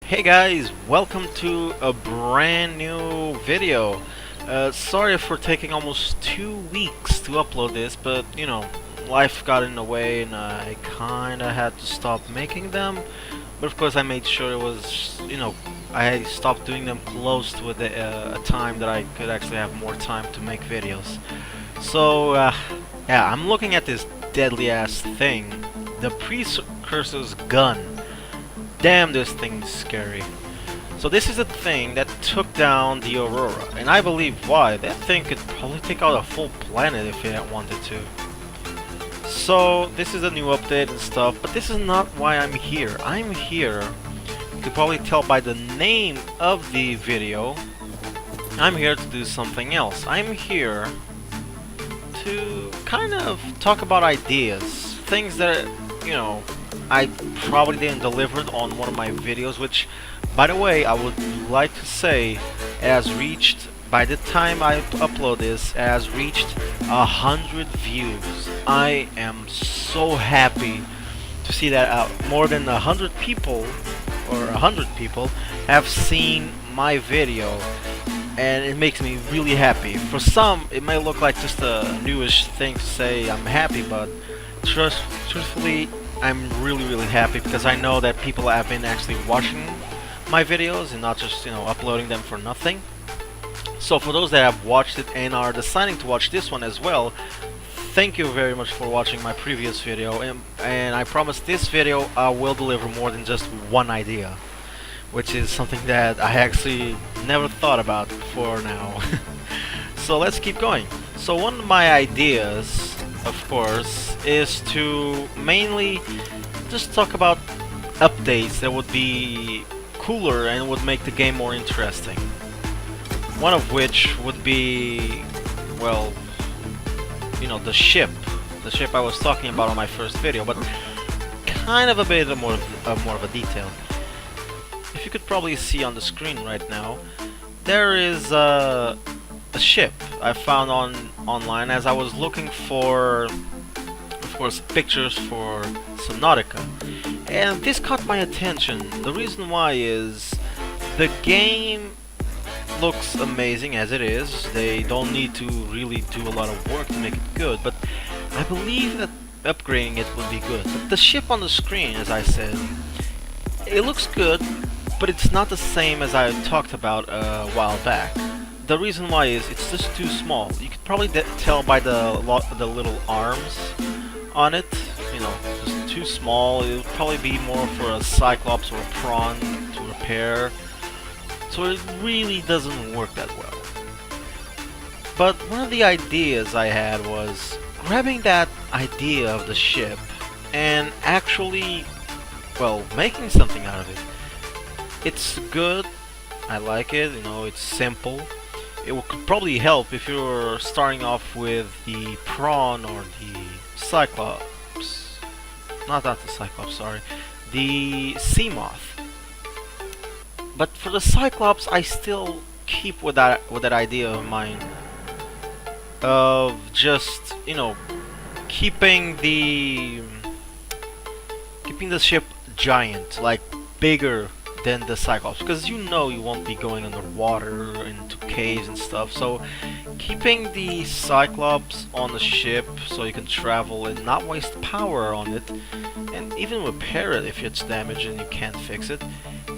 Hey guys, welcome to a brand new video. Sorry for taking almost 2 weeks to upload this, but life got in the way and I kinda had to stop making them. But of course I made sure it was, I stopped doing them close to a time that I could actually have more time to make videos. So, yeah, I'm looking at this deadly ass thing, the Precursor's gun. Damn, this thing's scary. So this is a thing that took down the Aurora, and I believe why. That thing could probably take out a full planet if it wanted to. So this is a new update and stuff, but this is not why I'm here. I'm here, you could probably tell by the name of the video, I'm here to do something else. I'm here to kind of talk about ideas, things that, I probably didn't deliver on one of my videos, which, by the way, I would like to say has reached, by the time I upload this, has reached 100 views. I am so happy to see that more than 100 people, or 100 people, have seen my video, and it makes me really happy. For some, it may look like just a newish thing to say I'm happy, but truthfully, I'm really happy because I know that people have been actually watching my videos and not just uploading them for nothing. So for those that have watched it and are deciding to watch this one as well, thank you very much for watching my previous video, and I promise this video will deliver more than just one idea, which is something that I actually never thought about before now. So let's keep going. So one of my ideas, of course, is to mainly just talk about updates that would be cooler and would make the game more interesting. One of which would be, well, the ship I was talking about on my first video, but kind of a bit more of a detail. If you could probably see on the screen right now, there is a ship I found online as I was looking for, of course, pictures for Subnautica, and this caught my attention. The reason why is the game looks amazing as it is. They don't need to really do a lot of work to make it good, but I believe that upgrading it would be good. But the ship on the screen, as I said, it looks good, but it's not the same as I talked about a while back. The reason why is it's just too small. You could probably tell by the little arms on it, just too small. It would probably be more for a Cyclops or a Prawn to repair. So it really doesn't work that well. But one of the ideas I had was grabbing that idea of the ship and actually, well, making something out of it. It's good. I like it. It's simple. It could probably help if you're starting off with the Prawn or the Cyclops. Not the Cyclops, sorry. The Seamoth. But for the Cyclops, I still keep with that idea of mine of just, keeping the ship giant, like bigger than the Cyclops, because you won't be going underwater into caves and stuff. So keeping the Cyclops on the ship so you can travel and not waste power on it, and even repair it if it's damaged and you can't fix it,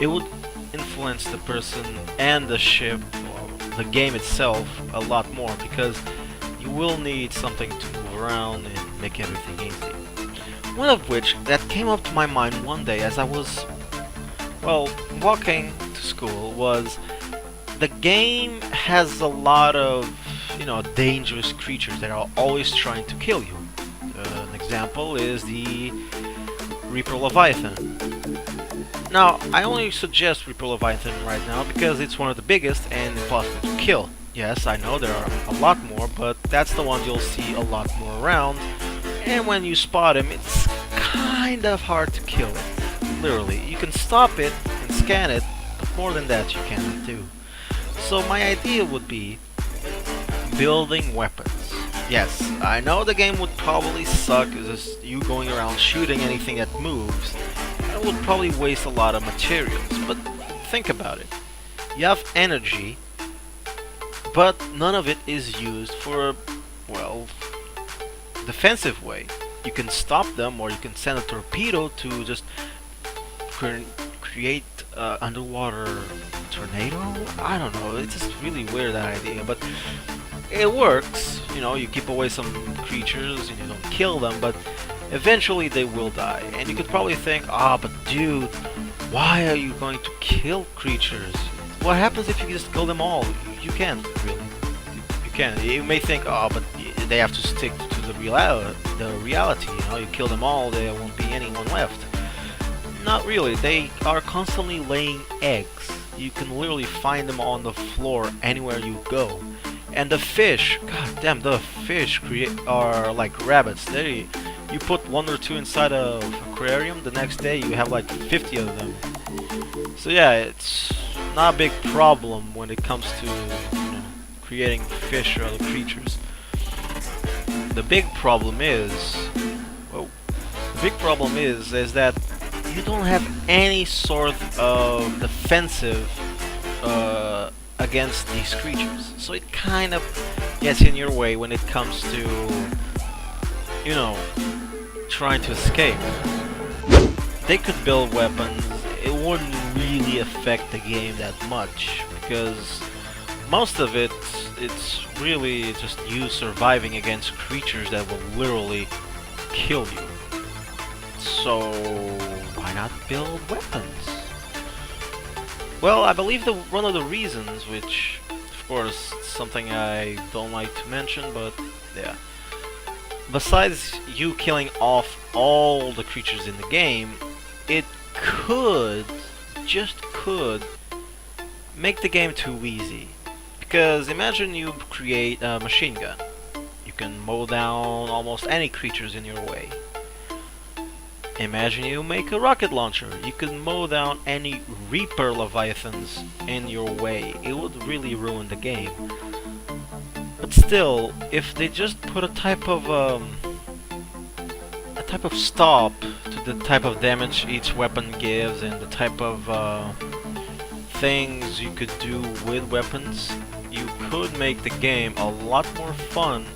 it would influence the person and the ship, or the game itself, a lot more, because you will need something to move around and make everything easy. One of which that came up to my mind one day as I was, well, walking to school, was the game has a lot of, dangerous creatures that are always trying to kill you. An example is the Reaper Leviathan. Now, I only suggest Reaper Leviathan right now because it's one of the biggest and impossible to kill. Yes, I know there are a lot more, but that's the one you'll see a lot more around, and when you spot him, it's kind of hard to kill it. Literally, you can stop it and scan it, but more than that you cannot do. So my idea would be building weapons. Yes, I know the game would probably suck, it's just you going around shooting anything that moves. It would probably waste a lot of materials, but think about it. You have energy, but none of it is used for, well, defensive way. You can stop them, or you can send a torpedo to just create underwater tornado. I don't know. It's just really weird, that idea, but it works. You know, you keep away some creatures and you don't kill them, but eventually they will die. And you could probably think, ah, but dude, why are you going to kill creatures? What happens if you just kill them all? You can't really. You can't. You may think, oh, but they have to stick to the reality. You know, you kill them all, there won't be anyone left. Not really. They are constantly laying eggs. You can literally find them on the floor anywhere you go. And the fish, god damn, the fish are like rabbits. You put one or two inside an aquarium, the next day you have like 50 of them. So yeah, it's not a big problem when it comes to, you know, creating fish or other creatures. The big problem is, well, the big problem is that you don't have any sort of defensive against these creatures. So it kind of gets in your way when it comes to, you know, trying to escape. They could build weapons. It wouldn't really affect the game that much, because most of it's really just you surviving against creatures that will literally kill you. So why not build weapons? Well, I believe one of the reasons, which of course something I don't like to mention, but yeah, besides you killing off all the creatures in the game, it could, just could, make the game too easy. Because imagine you create a machine gun. You can mow down almost any creatures in your way. Imagine you make a rocket launcher. You can mow down any Reaper Leviathans in your way. It would really ruin the game. But still, if they just put a type of stop to the type of damage each weapon gives and the type of things you could do with weapons, you could make the game a lot more fun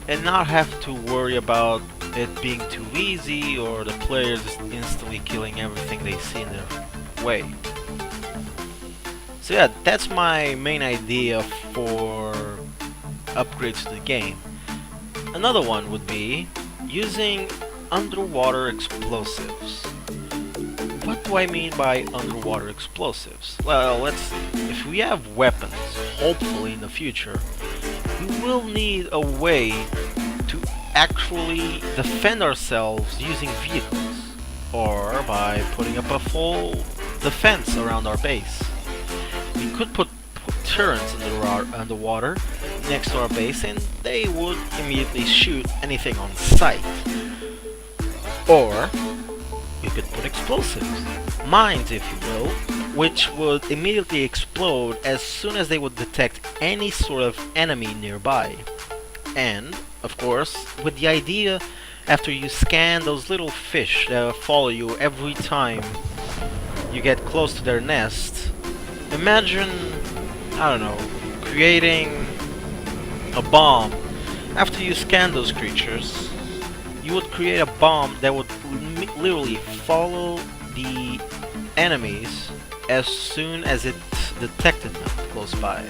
and not have to worry about it being too easy or the players just instantly killing everything they see in their way. So yeah, that's my main idea for upgrades to the game. Another one would be using underwater explosives. What do I mean by underwater explosives? Well, let's see. If we have weapons, hopefully in the future, we will need a way to actually defend ourselves using vehicles, or by putting up a full defense around our base. We could put turrets underwater next to our base, and they would immediately shoot anything on sight. Or we could put explosives, mines if you will, which would immediately explode as soon as they would detect any sort of enemy nearby. And, of course, with the idea, after you scan those little fish that follow you every time you get close to their nest, imagine, I don't know, creating a bomb. After you scan those creatures, you would create a bomb that would literally follow the enemies as soon as it detected them close by.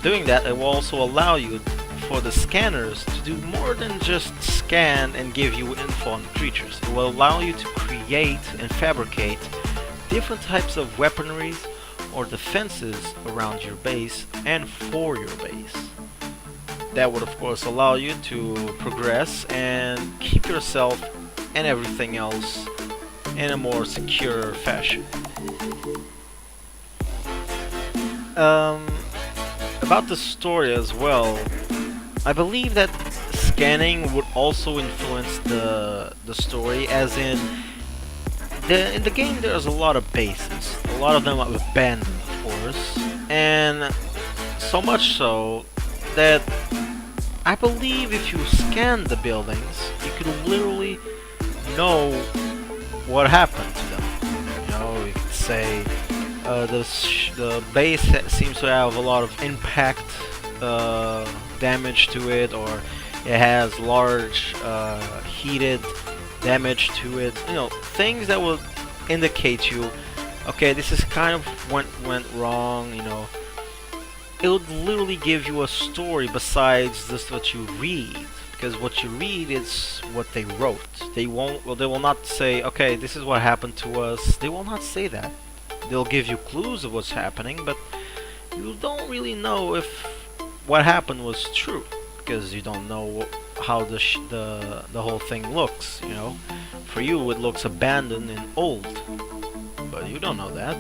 Doing that, it will also allow you for the scanners to do more than just scan and give you info on the creatures. It will allow you to create and fabricate different types of weaponries or defenses around your base and for your base. That would of course allow you to progress and keep yourself and everything else in a more secure fashion. About the story as well, I believe that scanning would also influence the story, as in the game there's a lot of bases. A lot of them are abandoned, of course, and so much so that I believe if you scan the buildings, you could literally know what happened to them. You know, you could say, The base seems to have a lot of impact damage to it, or it has large heated damage to it. You know, things that will indicate you, okay, this is kind of went wrong. You know, it would literally give you a story besides just what you read, because what you read is what they wrote. They won't. Well, they will not say, okay, this is what happened to us. They will not say that. They'll give you clues of what's happening, but you don't really know if what happened was true, because you don't know how the whole thing looks. You know, for you it looks abandoned and old, but you don't know that.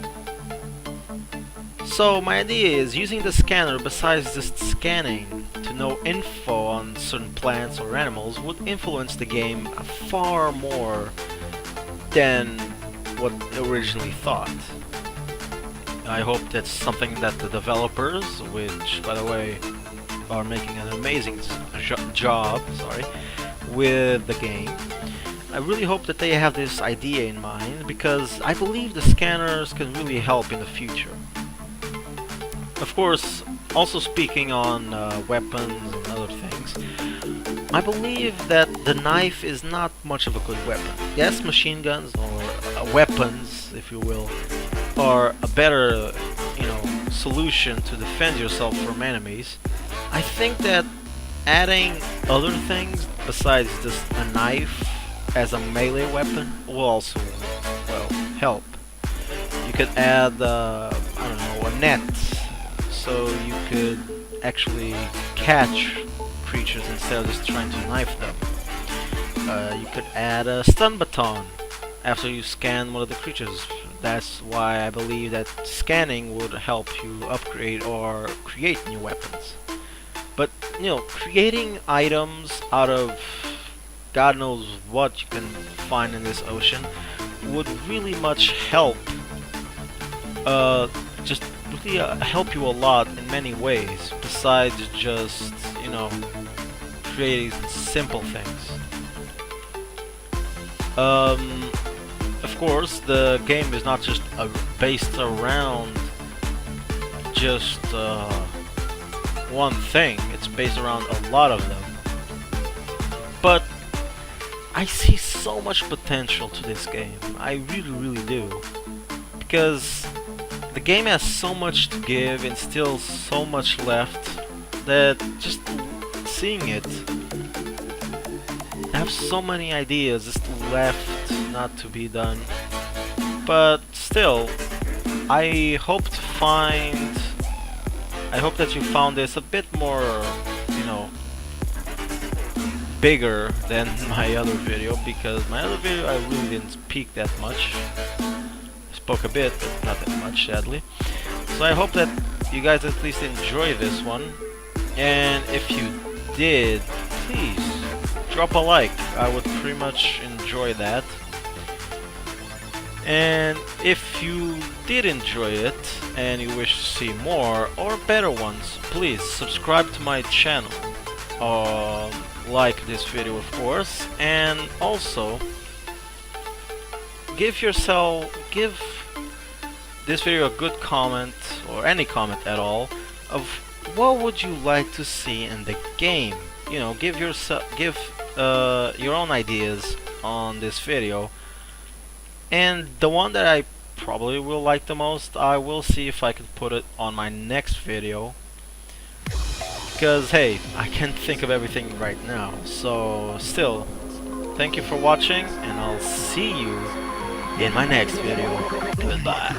So my idea is using the scanner, besides just scanning to know info on certain plants or animals, would influence the game far more than what originally thought. I hope that's something that the developers, which by the way are making an amazing job, with the game. I really hope that they have this idea in mind, because I believe the scanners can really help in the future. Of course, also speaking on weapons and other things, I believe that the knife is not much of a good weapon. Yes, machine guns, or weapons, if you will, are a better, you know, solution to defend yourself from enemies. I think that adding other things besides just a knife as a melee weapon will also, well, help. You could add, I don't know, a net, so you could actually catch creatures instead of just trying to knife them. You could add a stun baton after you scan one of the creatures. That's why I believe that scanning would help you upgrade or create new weapons. But, you know, creating items out of God knows what you can find in this ocean would really much help. Just really help you a lot in many ways, besides just, you know, creating simple things. Of course, the game is not just based around just one thing. It's based around a lot of them. But I see so much potential to this game. I really, really do. Because the game has so much to give and still so much left that just seeing it, I have so many ideas just left not to be done. But still, I hope that you found this a bit more, you know, bigger than my other video, because my other video I really didn't speak that much. I spoke a bit, but not that much, sadly. So I hope that you guys at least enjoy this one, and if you did, please drop a like. I would pretty much enjoy that. And if you did enjoy it and you wish to see more or better ones, please subscribe to my channel, like this video of course, and also give this video a good comment, or any comment at all, of what would you like to see in the game. You know, give your own ideas on this video. And the one that I probably will like the most, I will see if I can put it on my next video. Because, hey, I can't think of everything right now. So, still, thank you for watching, and I'll see you in my next video. Goodbye.